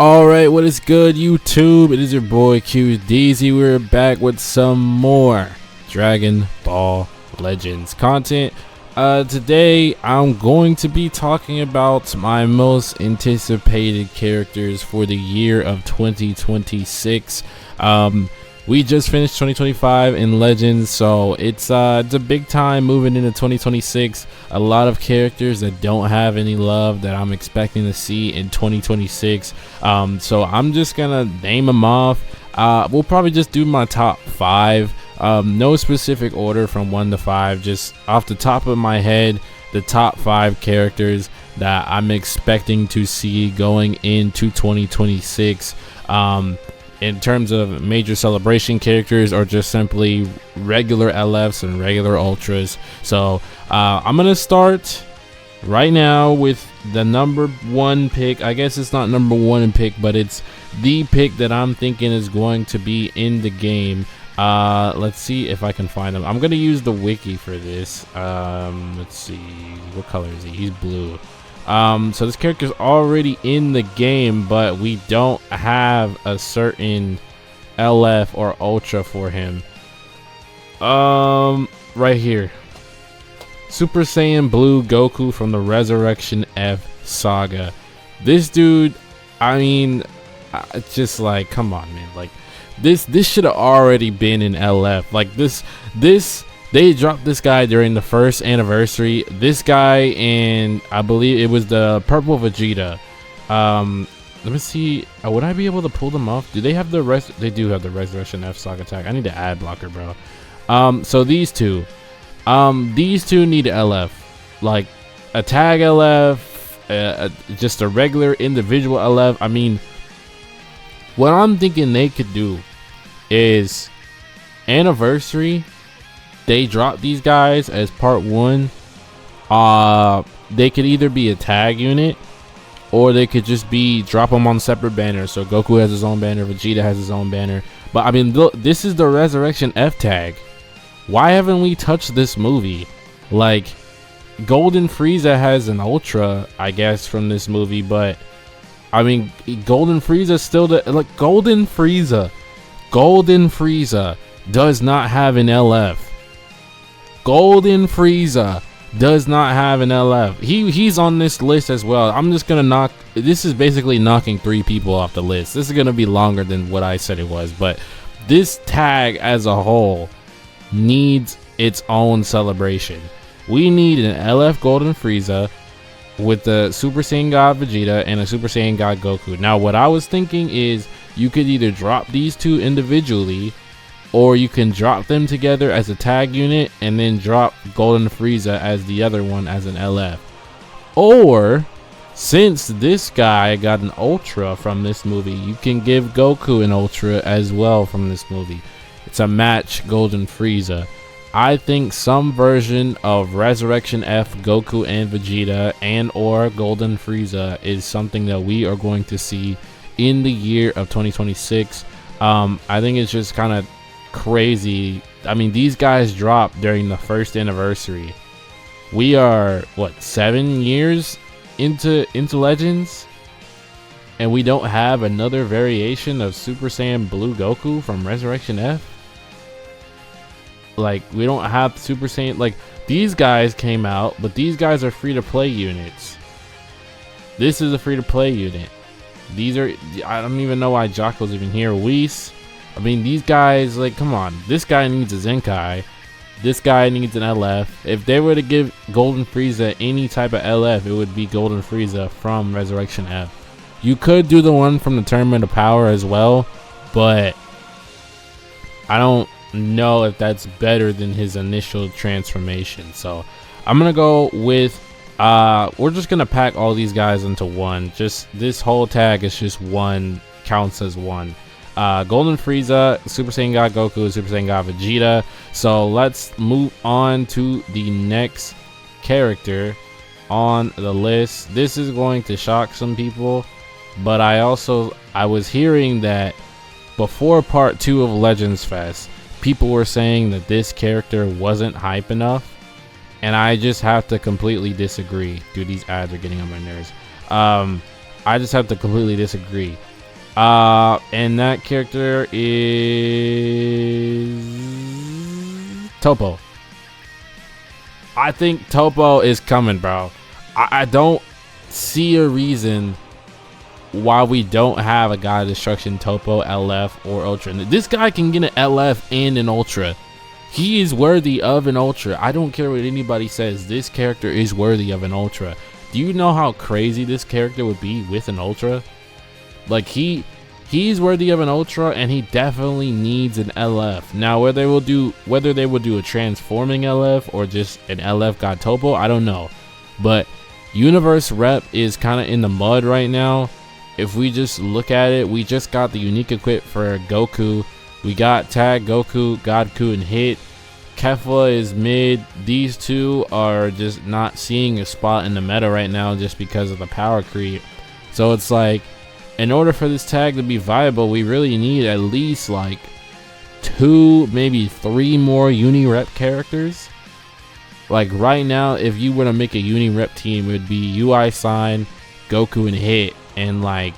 Alright, what is good, YouTube? It is your boy QDeezy. We're back with some more Dragon Ball Legends content. Today I'm going to be talking about my most anticipated characters for the year of 2026. We just finished 2025 in Legends, so it's a big time moving into 2026. A lot of characters that don't have any love that I'm expecting to see in 2026. So I'm just gonna name them off. We'll probably just do my top 5. No specific order from 1 to 5, just off the top of my head, the top 5 characters that I'm expecting to see going into 2026. In terms of major celebration characters or just simply regular LFs and regular Ultras. So I'm gonna start right now with the number 1 pick. I guess it's not number 1 pick, but it's the pick that I'm thinking is going to be in the game. Let's see if I can find him. I'm gonna use the wiki for this. Let's see, what color is he? He's blue. So this character's already in the game, but we don't have a certain LF or Ultra for him. Right here, Super Saiyan Blue Goku from the Resurrection F saga. This dude, I mean, just like, come on, man. Like, this should have already been in LF. Like this they dropped this guy during the first anniversary. This guy, and I believe it was the purple Vegeta. Let me see. Would I be able to pull them off? Do they have the rest? They do have the Resurrection F saga tag. I need to ad blocker, bro. So these two need LF, like a tag LF, just a regular individual LF. I mean, what I'm thinking they could do is anniversary. They drop these guys as part 1. They could either be a tag unit, or they could just be drop them on separate banners. So Goku has his own banner, Vegeta has his own banner. But I mean, this is the Resurrection F tag. Why haven't we touched this movie? Like, Golden Frieza has an Ultra, I guess, from this movie, but I mean, Golden Frieza still Golden Frieza does not have an LF. Golden Frieza does not have an LF. He's on this list as well. I'm just gonna knock. This is basically knocking 3 people off the list. This is gonna be longer than what I said it was, but this tag as a whole needs its own celebration. We need an LF Golden Frieza with the Super Saiyan God Vegeta and a Super Saiyan God Goku. Now, what I was thinking is you could either drop these two individually, or you can drop them together as a tag unit and then drop Golden Frieza as the other one as an LF. Or, since this guy got an Ultra from this movie, you can give Goku an Ultra as well from this movie. It's a match Golden Frieza. I think some version of Resurrection F, Goku and Vegeta and or Golden Frieza is something that we are going to see in the year of 2026. I think it's just kind of crazy. I mean, these guys dropped during the first anniversary. We are what, 7 years into Legends, and we don't have another variation of Super Saiyan Blue Goku from Resurrection F. Like, we don't have Super Saiyan. Like, these guys came out, but these guys are free to play units. This is a free to play unit. These are, I don't even know why Jocko's even here. Whis, I mean, these guys, like, come on. This guy needs a Zenkai. This guy needs an LF. If they were to give Golden Frieza any type of LF, it would be Golden Frieza from Resurrection F. You could do the one from the Tournament of Power as well, but I don't know if that's better than his initial transformation. So I'm gonna go with we're just gonna pack all these guys into one. Just this whole tag is just one, counts as one. Golden Frieza, Super Saiyan God Goku, Super Saiyan God Vegeta. So let's move on to the next character on the list. This is going to shock some people, but I was hearing that before part 2 of Legends Fest, people were saying that this character wasn't hype enough, and I just have to completely disagree. Dude, these ads are getting on my nerves. I just have to completely disagree. And that character is Toppo. I think Toppo is coming, bro. I don't see a reason why we don't have a God of Destruction Toppo LF or Ultra. This guy can get an LF and an Ultra. He is worthy of an Ultra. I don't care what anybody says. This character is worthy of an Ultra. Do you know how crazy this character would be with an Ultra? Like he's worthy of an Ultra, and he definitely needs an LF. Now whether they will do a transforming LF or just an LF God Toppo, I don't know. But Universe Rep is kind of in the mud right now. If we just look at it, we just got the unique equip for Goku. We got Tag, Goku, Godku, and Hit. Kefla is mid. These two are just not seeing a spot in the meta right now just because of the power creep. So it's like, in order for this tag to be viable, we really need at least like 2, maybe 3 more uni-rep characters. Like right now, if you were to make a uni-rep team, it would be UI Sign, Goku, and Hit. And like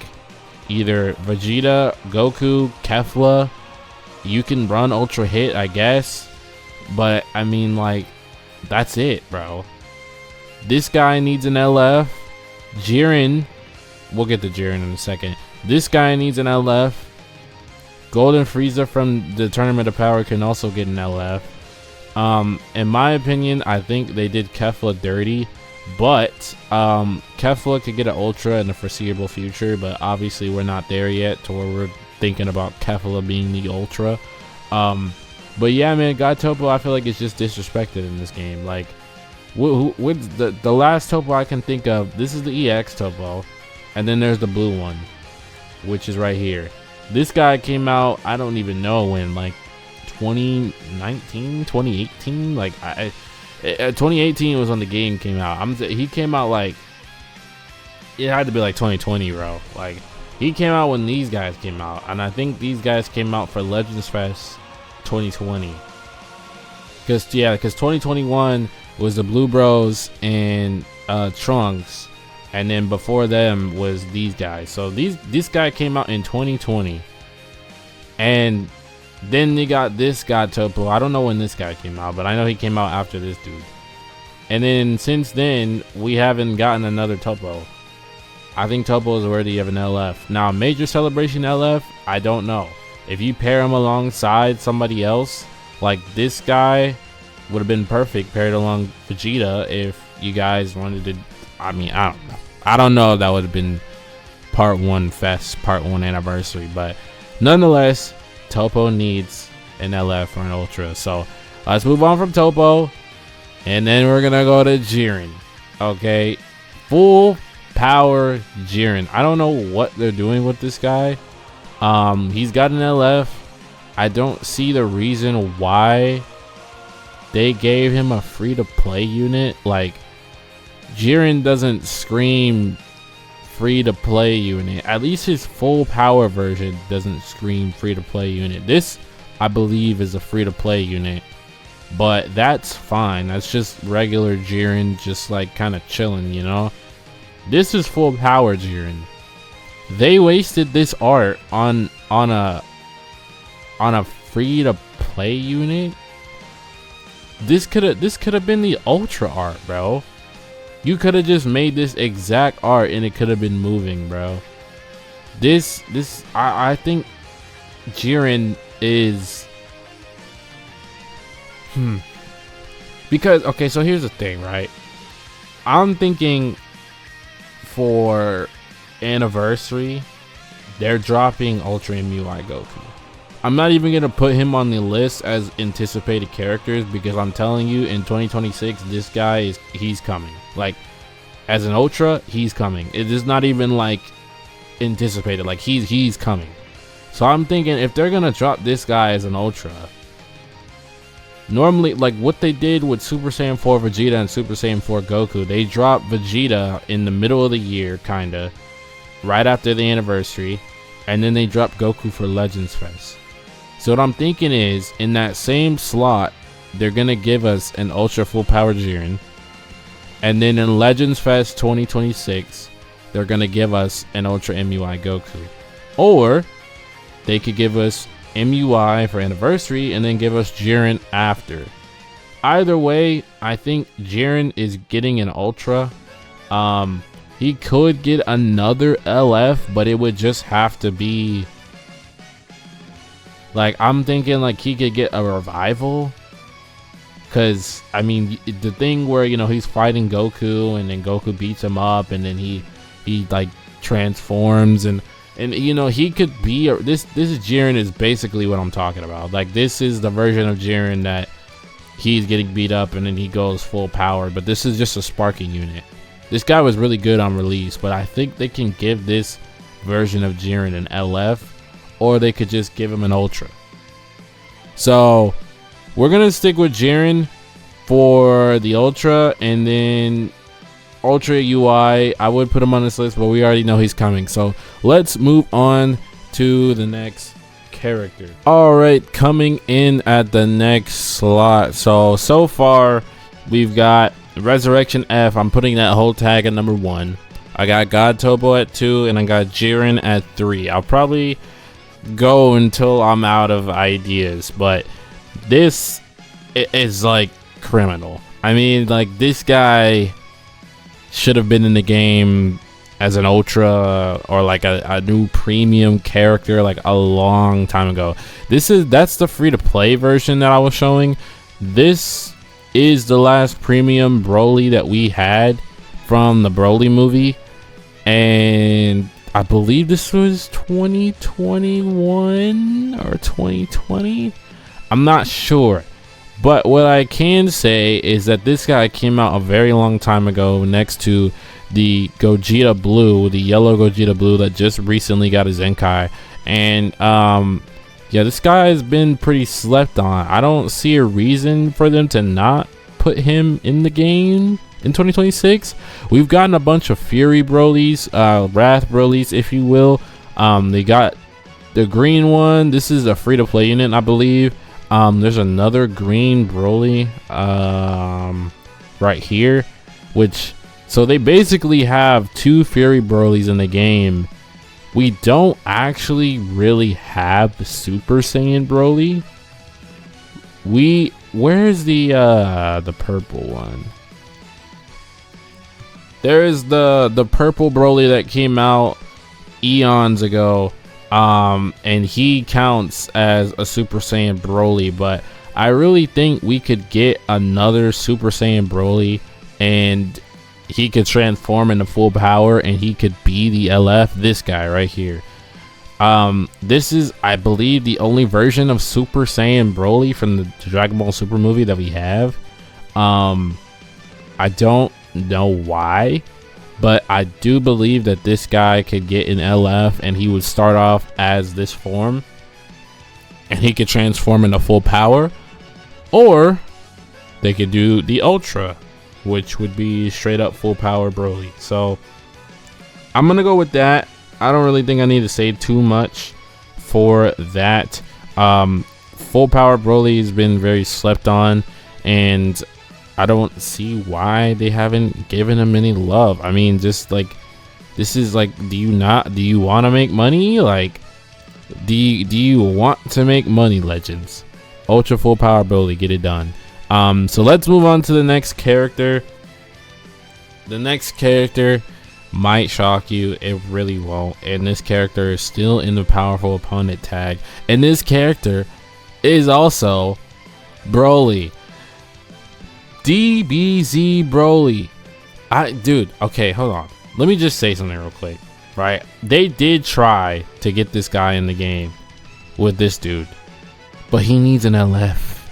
either Vegeta, Goku, Kefla. You can run Ultra Hit, I guess, but I mean, like, that's it, bro. This guy needs an LF. Jiren, we'll get to Jiren in a second. This guy needs an LF. Golden Frieza from the Tournament of Power can also get an LF. In my opinion, I think they did Kefla dirty, but Kefla could get an Ultra in the foreseeable future, but obviously we're not there yet to where we're thinking about Kefla being the Ultra. But yeah, man, God Toppo, I feel like it's just disrespected in this game. Like, with the last Toppo I can think of, this is the EX Toppo, and then there's the blue one, which is right here. This guy came out, I don't even know when, like 2019, 2018, like 2018 was when the game came out. He came out like, it had to be like 2020, bro. Like, he came out when these guys came out, and I think these guys came out for Legends Fest 2020. Because 2021 was the Blue Bros and Trunks, and then before them was these guys. So this guy came out in 2020, and then they got this guy Toppo. I don't know when this guy came out, but I know he came out after this dude. And then since then, we haven't gotten another Toppo. I think Toppo is worthy of an LF. Now, Major Celebration LF, I don't know. If you pair him alongside somebody else, like this guy would have been perfect paired along Vegeta if you guys wanted to. I mean, I don't know. I don't know if that would have been part 1 fest, part 1 anniversary, but nonetheless, Toppo needs an LF or an Ultra. So let's move on from Toppo, and then we're gonna go to Jiren. Okay, full power Jiren. I don't know what they're doing with this guy. He's got an LF. I don't see the reason why they gave him a free-to-play unit. Like, Jiren doesn't scream free-to-play unit. At least his full power version doesn't scream free-to-play unit. This, I believe, is a free-to-play unit, but that's fine. That's just regular Jiren, just like kind of chilling, you know. This is full power Jiren. They wasted this art on a free-to-play unit. This could have been the Ultra art, bro. You could have just made this exact art and it could have been moving, bro. I think Jiren is because, okay, so here's the thing, right? I'm thinking for anniversary, they're dropping Ultra MUI Goku. I'm not even gonna put him on the list as anticipated characters, because I'm telling you, in 2026, this guy he's coming. Like, as an Ultra, he's coming. It is not even like anticipated. Like, he's coming. So I'm thinking, if they're gonna drop this guy as an Ultra, normally, like what they did with Super Saiyan 4 Vegeta and Super Saiyan 4 Goku, they dropped Vegeta in the middle of the year, kinda, right after the anniversary, and then they dropped Goku for Legends Fest. So what I'm thinking is, in that same slot, they're gonna give us an Ultra Full Power Jiren, and then in Legends Fest 2026, they're gonna give us an Ultra MUI Goku. or they could give us MUI for anniversary and then give us Jiren after. Either way, I think Jiren is getting an Ultra. He could get another LF, but it would just have to be like, I'm thinking like he could get a revival. Cause I mean, the thing where, you know, he's fighting Goku and then Goku beats him up and then he like transforms and you know, he could be this is Jiren is basically what I'm talking about. Like, this is the version of Jiren that he's getting beat up and then he goes full power, but this is just a sparking unit. This guy was really good on release, but I think they can give this version of Jiren an LF, or they could just give him an Ultra. So we're gonna stick with Jiren for the Ultra, and then Ultra UI, I would put him on this list, but we already know he's coming. So let's move on to the next character. All right, coming in at the next slot. So far we've got Resurrection F. I'm putting that whole tag at number 1. I got God Topo at 2, and I got Jiren at 3. I'll probably go until I'm out of ideas, but this is like criminal. I mean, like, this guy should have been in the game as an Ultra or like a new premium character like a long time ago. That's the free-to-play version that I was showing. This is the last premium Broly that we had from the Broly movie, and I believe this was 2021 or 2020. I'm not sure, but what I can say is that this guy came out a very long time ago next to the Gogeta Blue, the yellow Gogeta Blue that just recently got a Zenkai. And yeah, this guy has been pretty slept on. I don't see a reason for them to not put him in the game in 2026. We've gotten a bunch of Fury Brolys, Wrath Brolys, if you will. They got the green one. This is a free-to-play unit, I believe. There's another green Broly right here, so they basically have 2 Fury Brolys in the game. We don't actually really have the Super Saiyan Broly. Where's the purple one? There is the purple Broly that came out eons ago. And he counts as a Super Saiyan Broly, but I really think we could get another Super Saiyan Broly and he could transform into full power and he could be the LF. This guy right here. This is, I believe, the only version of Super Saiyan Broly from the Dragon Ball Super movie that we have. I don't know why, but I do believe that this guy could get an LF and he would start off as this form and he could transform into full power, or they could do the Ultra, which would be straight up full power Broly. So I'm gonna go with that. I don't really think I need to say too much for that. Full power Broly has been very slept on, and I don't see why they haven't given him any love. I mean, just like, this is like, do you want to make money? Like, do you want to make money, Legends? Ultra full power Broly, get it done. So let's move on to the next character. The next character might shock you, it really won't, and this character is still in the powerful opponent tag, and this character is also Broly. DBZ Broly. Dude, okay, hold on, let me just say something real quick, right? They did try to get this guy in the game with this dude, but he needs an LF.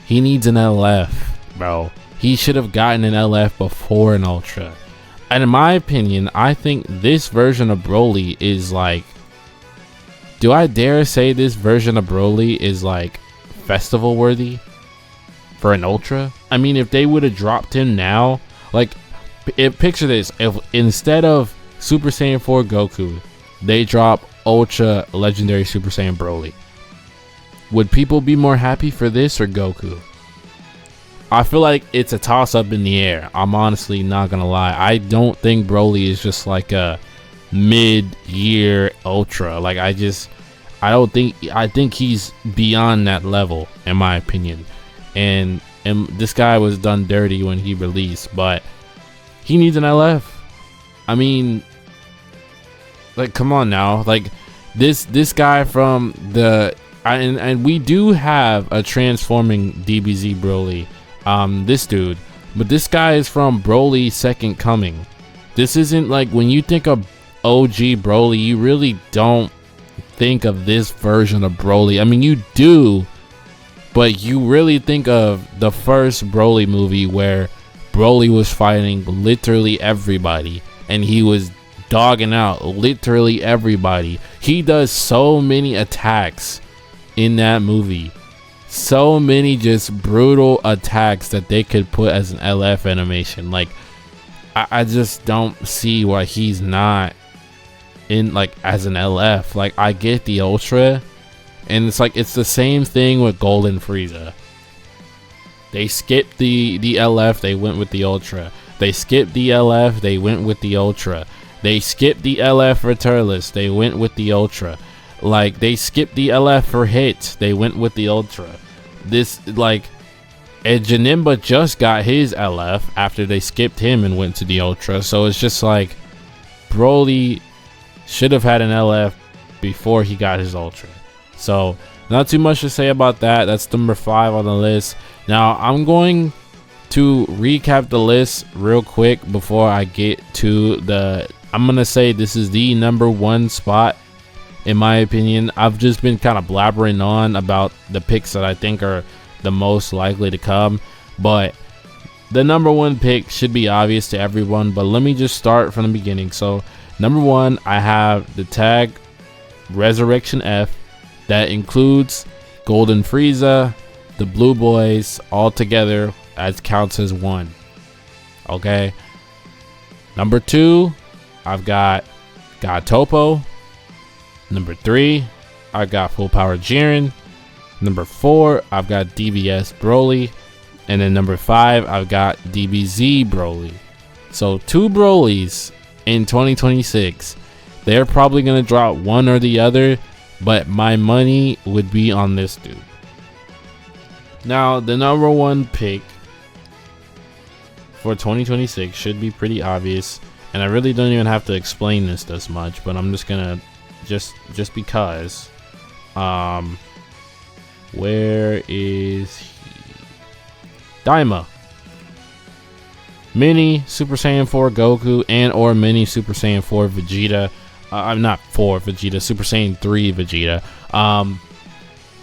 He needs an LF, bro. He should have gotten an LF before an Ultra. And in my opinion, I think this version of Broly is like, do I dare say this version of Broly is like festival worthy for an Ultra? I mean, if they would have dropped him now, like, picture this, if instead of Super Saiyan 4 Goku, they drop Ultra Legendary Super Saiyan Broly, would people be more happy for this or Goku? I feel like it's a toss up in the air. I'm honestly not gonna lie. I don't think Broly is just like a mid-year Ultra. Like I think he's beyond that level in my opinion. And this guy was done dirty when he released, but he needs an LF. I mean, like, come on now. Like this guy from the and we do have a transforming DBZ Broly, this dude, but this guy is from Broly Second Coming. This isn't like, when you think of OG Broly, you really don't think of this version of Broly. I mean, you do, but you really think of the first Broly movie where Broly was fighting literally everybody and he was dogging out literally everybody. He does so many attacks in that movie, so many just brutal attacks that they could put as an LF animation. Like I just don't see why he's not in, like, as an LF. Like, I get the Ultra, and it's like, it's the same thing with Golden Frieza. They skipped the LF, they went with the Ultra. They skipped the LF, they went with the Ultra. They skipped the LF for Turles, they went with the Ultra. Like, they skipped the LF for Hit, they went with the Ultra. This, like, and Janemba just got his LF after they skipped him and went to the Ultra. So it's just like, Broly should have had an LF before he got his Ultra. So not too much to say about that. That's number 5 on the list. Now I'm going to recap the list real quick before I get to the, I'm gonna say this is the number 1 spot in my opinion. I've just been kind of blabbering on about the picks that I think are the most likely to come, but the number 1 pick should be obvious to everyone, but let me just start from the beginning. So number 1, I have the tag Resurrection F. That includes Golden Frieza, the Blue Boys, all together, as counts as 1. Okay. Number 2, I've got God Topo. Number 3, I got Full Power Jiren. Number 4, I've got DBS Broly. And then number 5, I've got DBZ Broly. So 2 Brolys in 2026. They're probably going to drop one or the other, but my money would be on this dude. Now, the number 1 pick for 2026 should be pretty obvious, and I really don't even have to explain this much, but I'm just gonna just because where is he? Daima. Mini Super Saiyan 4 Goku and or Mini Super Saiyan 4 Vegeta. I'm not 4 Vegeta, Super Saiyan 3 Vegeta.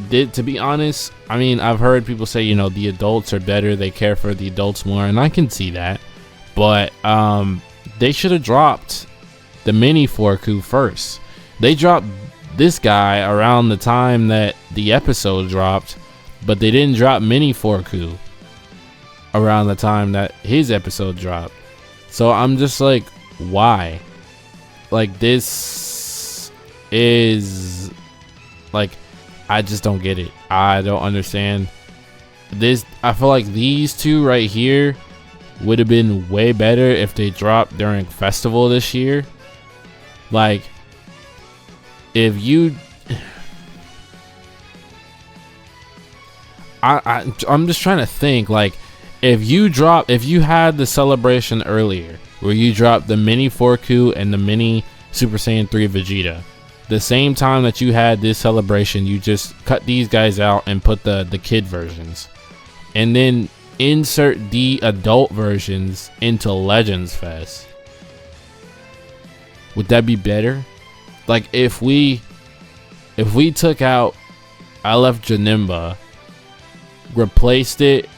To be honest, I mean, I've heard people say, you know, the adults are better, they care for the adults more, and I can see that. But they should have dropped the Mini Forku first. They dropped this guy around the time that the episode dropped, but they didn't drop Mini Forku around the time that his episode dropped. So I'm just like, why? Like, this is like, I just don't get it. I don't understand this. I feel like these two right here would have been way better if they dropped during festival this year. Like, if you I'm just trying to think, like, if you had the celebration earlier where you dropped the Mini Forku and the Mini Super Saiyan 3 Vegeta, the same time that you had this celebration, you just cut these guys out and put the kid versions, and then insert the adult versions into Legends Fest. Would that be better? Like, if we took out LF Janemba, replaced it.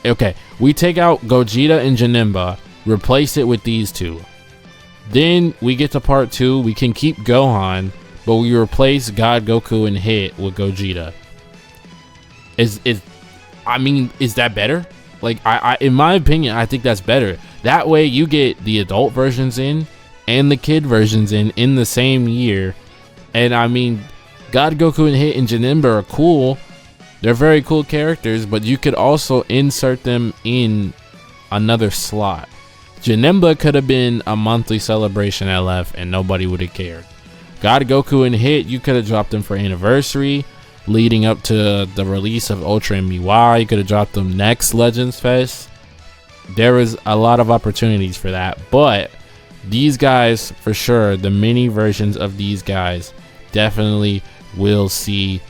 Okay, we take out Gogeta and Janemba, replace it with these two. Then we get to part 2. We can keep Gohan, but we replace God Goku and Hit with Gogeta. Is that better? Like, I in my opinion, I think that's better. That way you get the adult versions in and the kid versions in the same year. And I mean, God Goku and Hit and Janemba are cool. They're very cool characters, but you could also insert them in another slot. Janemba could have been a monthly celebration LF and nobody would have cared. God Goku and Hit, you could have dropped them for anniversary leading up to the release of Ultra and Miwa. You could have dropped them next Legends Fest. There was a lot of opportunities for that, but these guys for sure, the mini versions of these guys definitely will see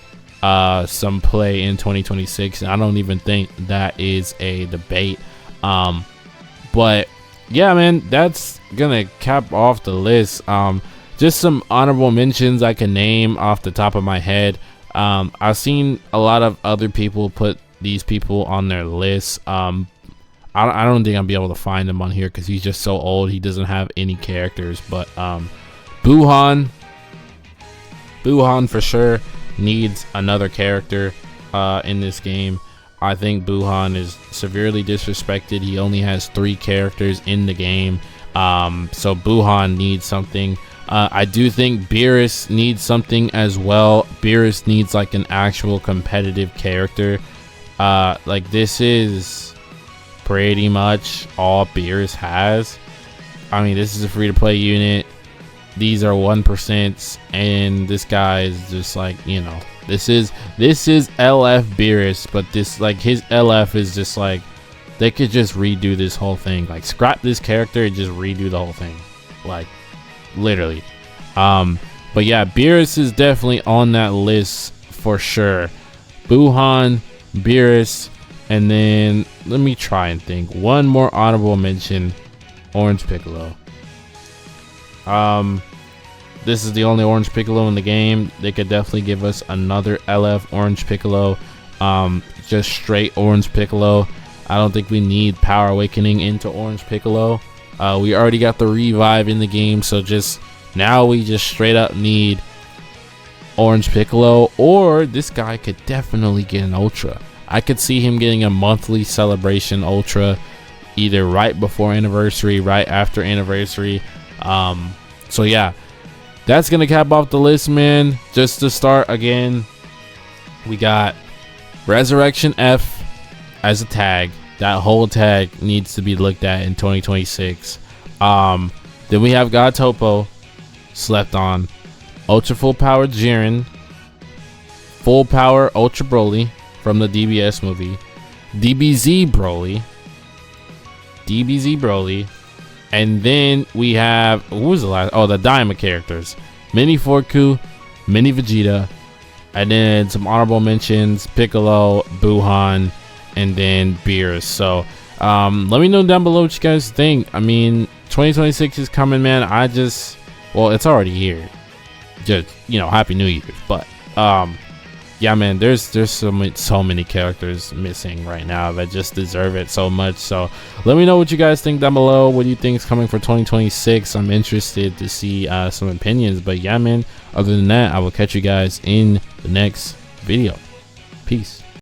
some play in 2026. I don't even think that is a debate. But yeah, man, that's gonna cap off the list. Just some honorable mentions I can name off the top of my head. I've seen a lot of other people put these people on their list. I don't think I'll be able to find him on here because he's just so old. He doesn't have any characters. But Buhan for sure needs another character in this game. I think Buhan is severely disrespected. He only has 3 characters in the game. So Buhan needs something. I do think Beerus needs something as well. Beerus needs like an actual competitive character. Like this is pretty much all Beerus has. I mean, this is a free-to-play unit. These are 1%, and this guy is just like, you know, this is LF Beerus, but this, like, his LF is just like, they could just redo this whole thing, like scrap this character and just redo the whole thing, like literally. But yeah, Beerus is definitely on that list for sure. Buhan, Beerus, and then let me try and think one more honorable mention. Orange Piccolo. This is the only Orange Piccolo in the game. They could definitely give us another LF Orange Piccolo. Just straight Orange Piccolo. I don't think we need Power Awakening into Orange Piccolo. We already got the revive in the game, so just now we just straight up need Orange Piccolo. Or this guy could definitely get an Ultra. I could see him getting a monthly celebration Ultra, either right before anniversary, right after anniversary. So yeah, that's gonna cap off the list, man. Just to start again, we got Resurrection F as a tag. That whole tag needs to be looked at in 2026. Then we have God Topo, slept on. Ultra Full Power Jiren, Full Power Ultra Broly from the DBS movie, DBZ Broly, and then we have, who was the last? Oh, the Daima characters: Mini Forku, Mini Vegeta, and then some honorable mentions: Piccolo, Buhan, and then Beerus. So let me know down below what you guys think. I mean, 2026 is coming, man. Well, it's already here. Just, you know, Happy New Year. But yeah, man, there's so many characters missing right now that just deserve it so much. So let me know what you guys think down below. What do you think is coming for 2026? I'm interested to see some opinions. But yeah, man, other than that, I will catch you guys in the next video. Peace.